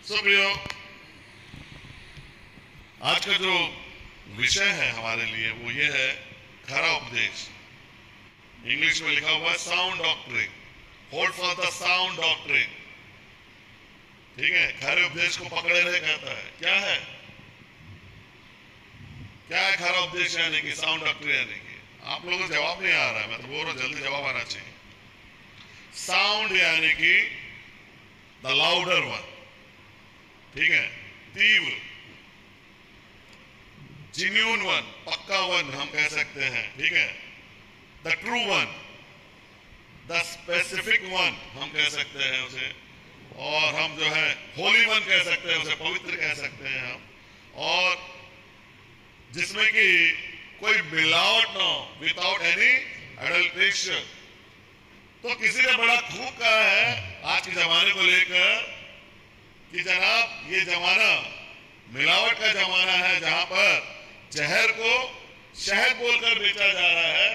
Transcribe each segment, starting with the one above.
सुप्रियो, आज का जो विषय है हमारे लिए वो ये है खरा उपदेश। इंग्लिश में लिखा हुआ है sound doctrine, hold for the sound doctrine. ठीक है, खरे उपदेश को पकड़े रहे कहता है। क्या है खरा उपदेश यानी कि साउंड डॉक्ट्रिन यानी कि आप लोगों को जवाब नहीं आ रहा है, मैं तो बोल रहा हूं जल्दी जवाब आना चाहिए। साउंड यानी कि द लाउडर वन, ठीक है, तीव्र, जेन्युइन वन, पक्का वन हम कह सकते हैं, ठीक है, the true one, the specific one हम कह सकते हैं उसे, और हम जो है होली वन कह सकते हैं उसे, पवित्र कह सकते हैं हम, और जिसमें कि कोई मिलावट ना हो, विदाउट एनी एडल्ट्रेशन। तो किसी ने बड़ा खूब कहा है आज के जमाने को लेकर कि जनाब ये जमाना मिलावट का जमाना है, जहां पर जहर को शहद बोलकर बेचा जा रहा है,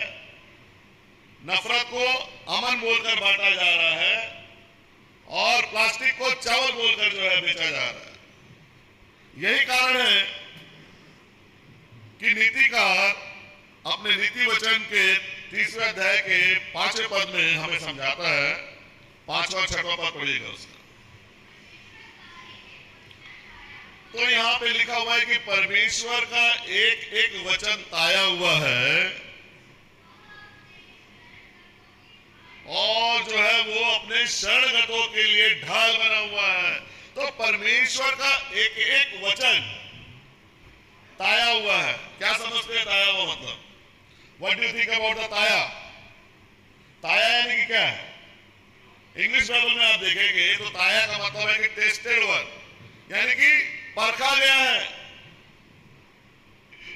नफरत को अमन बोलकर बांटा जा रहा है, और प्लास्टिक को चावल बोलकर जो है बेचा जा रहा है। यही कारण है कि नीतिकार अपने नीति वचन के 30वें अध्याय के 5वें पद में हमें समझाता है। 5वां 6वां पद पढ़िएगा उसका। तो यहां पे लिखा हुआ है कि परमेश्वर का एक एक वचन ताया हुआ है, और जो है वो अपने शरणगतों के लिए ढाल बना हुआ है। तो परमेश्वर का एक एक वचन ताया हुआ है। क्या समझते हैं ताया हुआ मतलब? What do you think about the ताया? ताया यानी कि क्या है? इंग्लिश बाइबल में आप देखेंगे तो ताया का मतलब है कि टेस्टेड वन, यानी कि परखा गया है।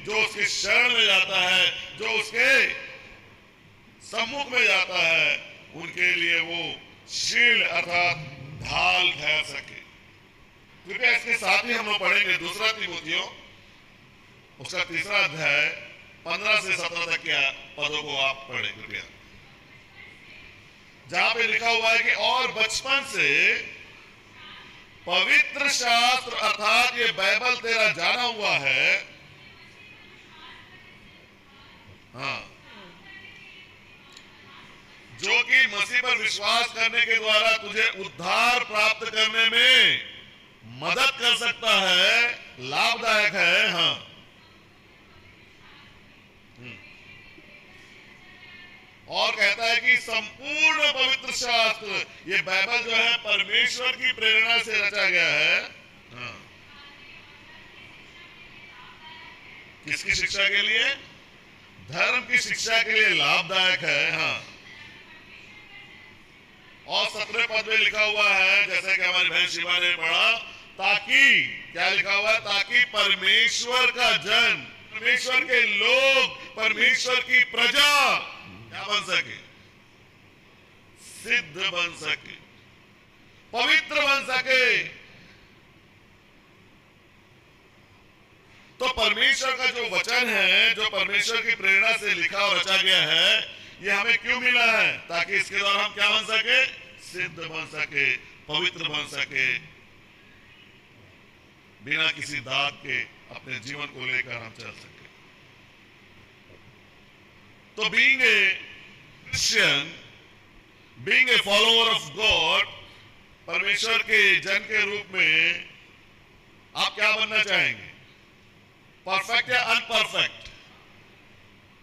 जो उसकी शरण में जाता है, जो उसके सम्मुख में जाता है, उनके लिए वो शील्ड अर्थात ढाल ठहर सके। कृपया इसके साथ ही हम लोग पढ़ेंगे 2 तीमुथियों उसका 3रा अध्याय 15 से 17 तक के पदों को आप पढ़ें कृपया, जहां पे लिखा हुआ है कि और बचपन से पवित्र शास्त्र अर्थात ये बाइबल तेरा जाना हुआ है, हाँ, जो कि मसीह पर विश्वास करने के द्वारा तुझे उद्धार प्राप्त करने में मदद कर सकता है, लाभदायक है। हाँ, और कहता है कि संपूर्ण पवित्र शास्त्र, ये बाइबल जो है परमेश्वर की प्रेरणा से रचा गया है। हाँ, किसकी शिक्षा के लिए? धर्म की शिक्षा के लिए लाभदायक है। हाँ, और 17वें पद में लिखा हुआ है, जैसे कि हमारी बहन शिवा ने पढ़ा, ताकि क्या लिखा हुआ है? ताकि परमेश्वर का जन, परमेश्वर के लोग, परमेश्वर की प्रजा क्या बन सके? सिद्ध बन सके, पवित्र बन सके। तो परमेश्वर का जो वचन है, जो परमेश्वर की प्रेरणा से लिखा और रचा गया है, ये हमें क्यों मिला है? ताकि इसके द्वारा हम क्या बन सके? सिद्ध बन सके, पवित्र बन सके, बिना किसी दाग के अपने जीवन को लेकर हम चल सके। तो being a Christian, being a follower of God, परमेश्वर के जन के रूप में आप क्या बनना चाहेंगे? परफेक्ट या अनपरफेक्ट?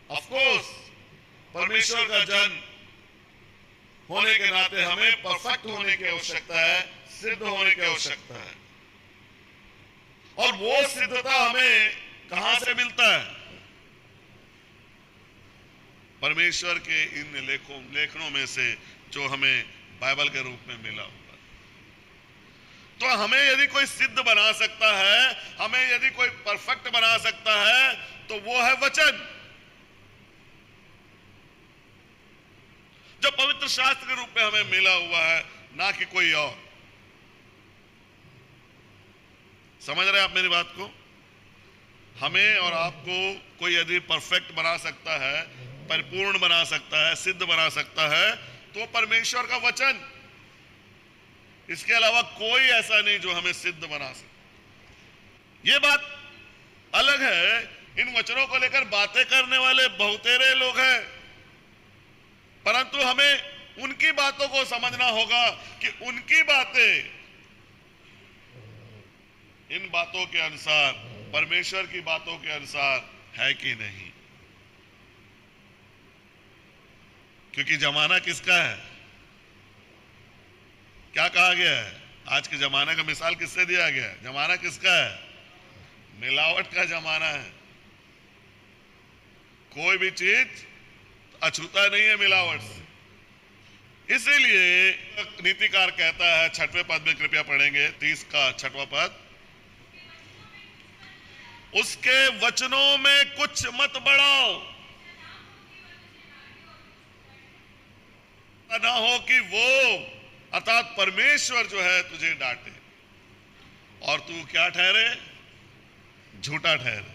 ऑफ कोर्स परमेश्वर का जन होने के नाते हमें परफेक्ट होने की आवश्यकता है, सिद्ध होने की आवश्यकता है। और वो सिद्धता हमें कहां से मिलता है? परमेश्वर के इन लेखनों में से जो हमें बाइबल के रूप में मिला हुआ। तो हमें यदि कोई सिद्ध बना सकता है, हमें यदि कोई परफेक्ट बना सकता है, तो वो है वचन, जो पवित्र शास्त्र के रूप में हमें मिला हुआ है, ना कि कोई और। समझ रहे हैं आप मेरी बात को? हमें और आपको कोई यदि परफेक्ट बना सकता है, परिपूर्ण बना सकता है, सिद्ध बना सकता है, तो परमेश्वर का वचन। इसके अलावा कोई ऐसा नहीं जो हमें सिद्ध बना सके। ये बात अलग है, इन वचनों को लेकर बातें करने वाले बहुतेरे लोग हैं, परंतु हमें उनकी बातों को समझना होगा कि उनकी बातें इन बातों के अनुसार, परमेश्वर की बातों के अनुसार है कि नहीं। क्योंकि जमाना किसका है? क्या कहा गया है? आज के जमाने का मिसाल किससे दिया गया है? जमाना किसका है? मिलावट का जमाना है। कोई भी चीज अछूता नहीं है मिलावट से। इसीलिए नीतिकार कहता है, 6वें पद में कृपया पढ़ेंगे, 30 का 6वां पद, उसके वचनों में कुछ मत बढ़ाओ, ना हो कि वो अर्थात परमेश्वर जो है तुझे डांटे और तू क्या ठहरे? झूठा ठहरे,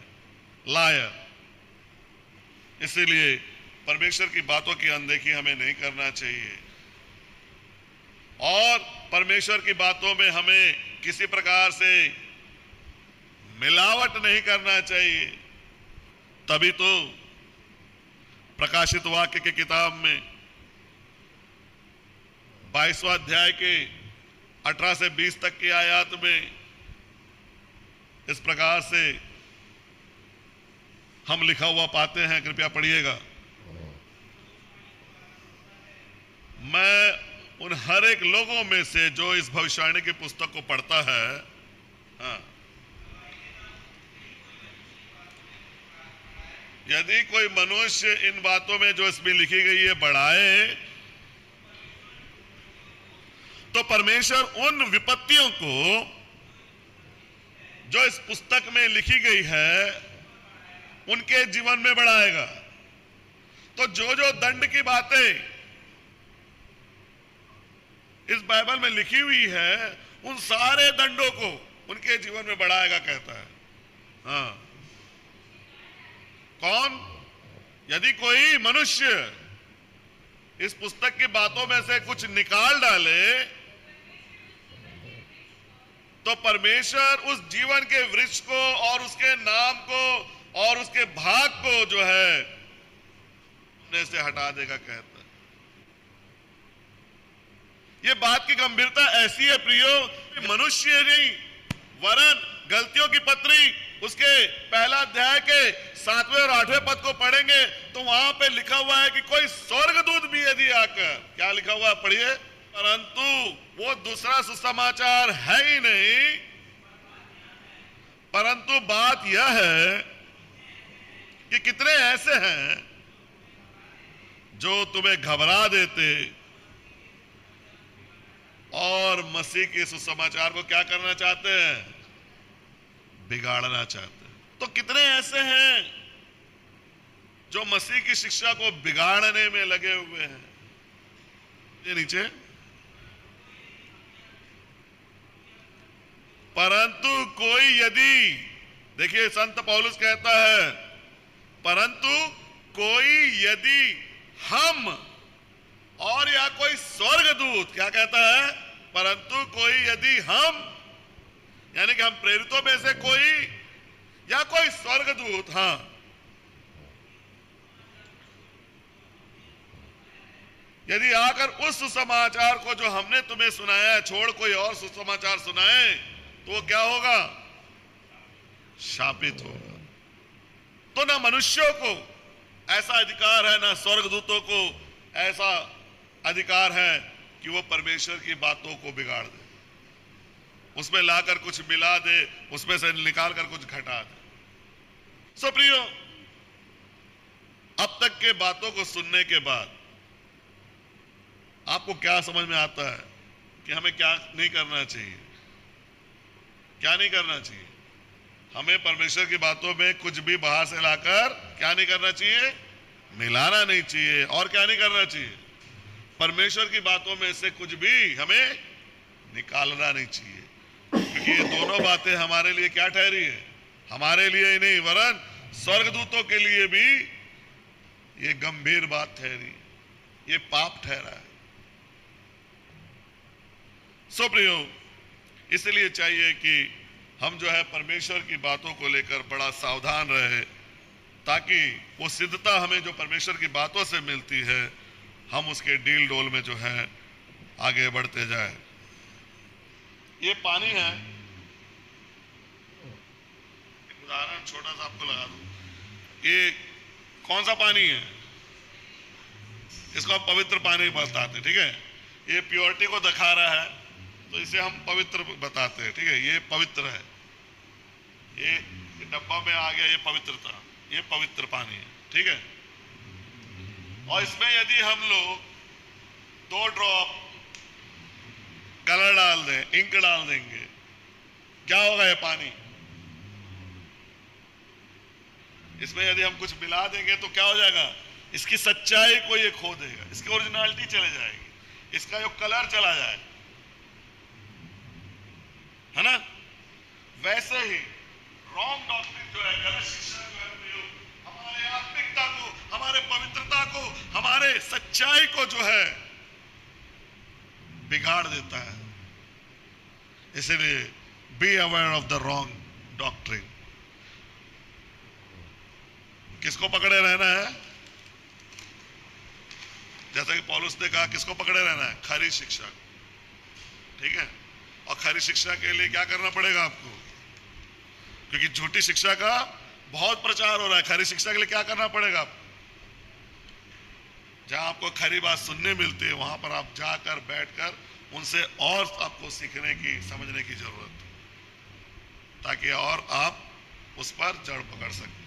लायर। इसीलिए परमेश्वर की बातों की अनदेखी हमें नहीं करना चाहिए और परमेश्वर की बातों में हमें किसी प्रकार से मिलावट नहीं करना चाहिए। तभी तो प्रकाशित वाक्य की किताब में 22वां अध्याय के 18 से 20 तक की आयत में इस प्रकार से हम लिखा हुआ पाते हैं, कृपया पढ़िएगा। मैं उन हर एक लोगों में से जो इस भविष्यवाणी की पुस्तक को पढ़ता है, हाँ, यदि कोई मनुष्य इन बातों में जो इसमें लिखी गई है बढ़ाए, तो परमेश्वर उन विपत्तियों को जो इस पुस्तक में लिखी गई है उनके जीवन में बढ़ाएगा। तो जो जो दंड की बातें इस बाइबल में लिखी हुई है, उन सारे दंडों को उनके जीवन में बढ़ाएगा, कहता है। हाँ, कौन? यदि कोई मनुष्य इस पुस्तक की बातों में से कुछ निकाल डाले, तो परमेश्वर उस जीवन के वृक्ष को और उसके नाम को और उसके भाग को जो है अपने से हटा देगा, कहता है। ये बात की गंभीरता ऐसी है प्रियो, मनुष्य नहीं वरन गलतियों की पत्री उसके पहला अध्याय के 7वें और 8वें पद को पढ़ेंगे तो वहां पे लिखा हुआ है कि कोई स्वर्गदूत भी यदि आकर, क्या लिखा हुआ है पढ़िए, परंतु वो दूसरा सुसमाचार है ही नहीं, परंतु बात यह है कि कितने ऐसे हैं जो तुम्हें घबरा देते और मसीह के सुसमाचार को क्या करना चाहते हैं? बिगाड़ना चाहते हैं। तो कितने ऐसे हैं जो मसीह की शिक्षा को बिगाड़ने में लगे हुए हैं। ये नीचे, परंतु कोई यदि, देखिए संत पौलुस कहता है, परंतु कोई यदि हम और या कोई स्वर्गदूत, क्या कहता है? परंतु कोई यदि हम, यानी कि हम प्रेरितों में से कोई या कोई स्वर्गदूत, हां, यदि आकर उस सुसमाचार को जो हमने तुम्हें सुनाया है छोड़ कोई और सुसमाचार सुनाए, तो वो क्या होगा? शापित होगा। तो ना मनुष्यों को ऐसा अधिकार है, ना स्वर्गदूतों को ऐसा अधिकार है कि वो परमेश्वर की बातों को बिगाड़ दे, उसमें लाकर कुछ मिला दे, उसमें से निकाल कर कुछ घटा दे। सो प्रियो, अब तक के बातों को सुनने के बाद आपको क्या समझ में आता है कि हमें क्या नहीं करना चाहिए? क्या नहीं करना चाहिए? हमें परमेश्वर की बातों में कुछ भी बाहर से लाकर क्या नहीं करना चाहिए? मिलाना नहीं चाहिए। और क्या नहीं करना चाहिए? परमेश्वर की बातों में से कुछ भी हमें निकालना नहीं चाहिए, क्योंकि ये दोनों बातें हमारे लिए क्या ठहरी है? हमारे लिए ही नहीं वरन स्वर्गदूतों के लिए भी ये गंभीर बात ठहरी, ये पाप ठहरा है। सो प्रियो, इसलिए चाहिए कि हम जो है परमेश्वर की बातों को लेकर बड़ा सावधान रहे, ताकि वो सिद्धता हमें जो परमेश्वर की बातों से मिलती है, हम उसके डील डोल में जो है आगे बढ़ते जाए। ये पानी है, एक उदाहरण छोटा सा आपको लगा दूं। ये कौन सा पानी है? इसको हम पवित्र पानी बताते हैं, ठीक है। ये प्योरिटी को दिखा रहा है, तो इसे हम पवित्र बताते हैं, ठीक है। ये पवित्र है, ये डब्बा में आ गया, ये पवित्रता, ये पवित्र पानी है, ठीक है। और इसमें यदि हम लोग 2 ड्रॉप कलर डाल दें, इंक डाल देंगे, क्या होगा? ये पानी, इसमें यदि हम कुछ मिला देंगे तो क्या हो जाएगा? इसकी सच्चाई को ये खो देगा, इसकी ओरिजिनलिटी चले जाएगी, इसका जो कलर चला जाए, है ना। वैसे ही रॉन्ग डॉक्ट्रिन जो है, गलत शिक्षा जो है, हमारे आत्मिकता को, हमारे पवित्रता को, हमारे सच्चाई को जो है बिगाड़ देता है। इसलिए be aware of the wrong doctrine. किसको पकड़े रहना है? जैसा कि पौलुस ने कहा, किसको पकड़े रहना है? खरी शिक्षा, ठीक है। और खरी शिक्षा के लिए क्या करना पड़ेगा आपको? क्योंकि झूठी शिक्षा का बहुत प्रचार हो रहा है। खरी शिक्षा के लिए क्या करना पड़ेगा आपको? जहां आपको खरी बात सुनने मिलती है, वहां पर आप जाकर बैठकर उनसे और आपको सीखने की, समझने की जरूरत है, ताकि और आप उस पर जड़ पकड़ सकें,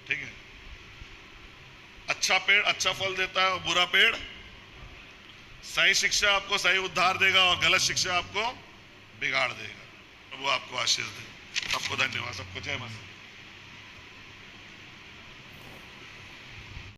ठीक है। अच्छा पेड़ अच्छा फल देता है और बुरा पेड़, सही शिक्षा आपको सही उद्धार देगा और गलत शिक्षा आपको बिगाड़ देगा। प्रभु आपको आशीष दे। सबको धन्यवाद, सबको जय मसीह।